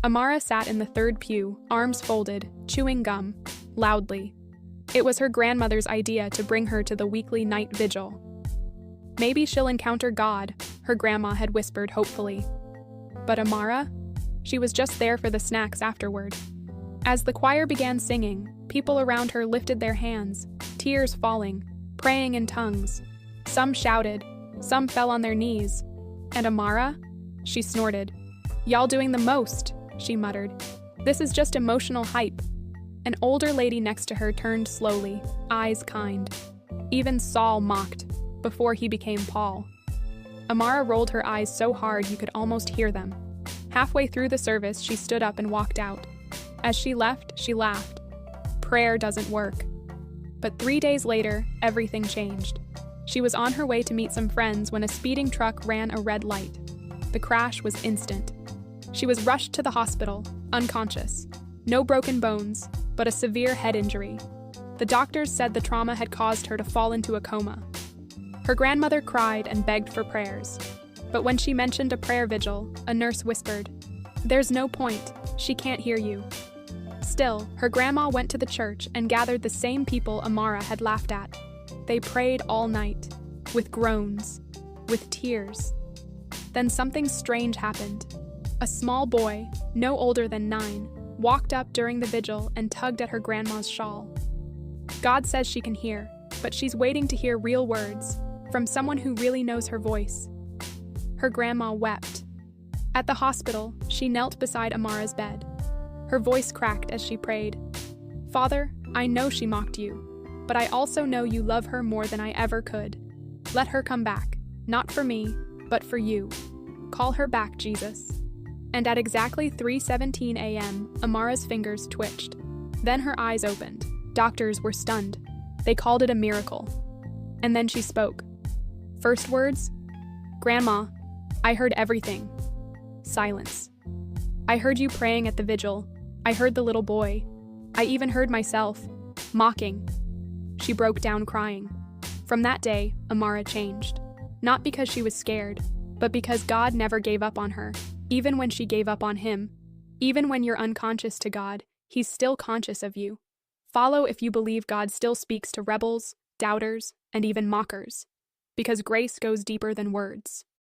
Amara sat in the third pew, arms folded, chewing gum, loudly. It was her grandmother's idea to bring her to the weekly night vigil. Maybe she'll encounter God, her grandma had whispered hopefully. But Amara? She was just there for the snacks afterward. As the choir began singing, people around her lifted their hands, tears falling, praying in tongues. Some shouted, some fell on their knees. And Amara? She snorted. "Y'all doing the most," she muttered. "This is just emotional hype." An older lady next to her turned slowly, eyes kind. Even Saul mocked, before he became Paul. Amara rolled her eyes so hard you could almost hear them. Halfway through the service, she stood up and walked out. As she left, she laughed. Prayer doesn't work. But 3 days later, everything changed. She was on her way to meet some friends when a speeding truck ran a red light. The crash was instant. She was rushed to the hospital, unconscious. No broken bones, but a severe head injury. The doctors said the trauma had caused her to fall into a coma. Her grandmother cried and begged for prayers. But when she mentioned a prayer vigil, a nurse whispered, "There's no point, she can't hear you." Still, her grandma went to the church and gathered the same people Amara had laughed at. They prayed all night, with groans, with tears. Then something strange happened. A small boy, no older than 9, walked up during the vigil and tugged at her grandma's shawl. God says she can hear, but she's waiting to hear real words, from someone who really knows her voice. Her grandma wept. At the hospital, she knelt beside Amara's bed. Her voice cracked as she prayed. "Father, I know she mocked you, but I also know you love her more than I ever could. Let her come back, not for me, but for you. Call her back, Jesus." And at exactly 3:17 a.m., Amara's fingers twitched. Then her eyes opened. Doctors were stunned. They called it a miracle. And then she spoke. First words? "Grandma, I heard everything." Silence. "I heard you praying at the vigil. I heard the little boy. I even heard myself, mocking." She broke down crying. From that day, Amara changed. Not because she was scared, but because God never gave up on her, even when she gave up on him. Even when you're unconscious to God, he's still conscious of you. Follow if you believe God still speaks to rebels, doubters, and even mockers. Because grace goes deeper than words.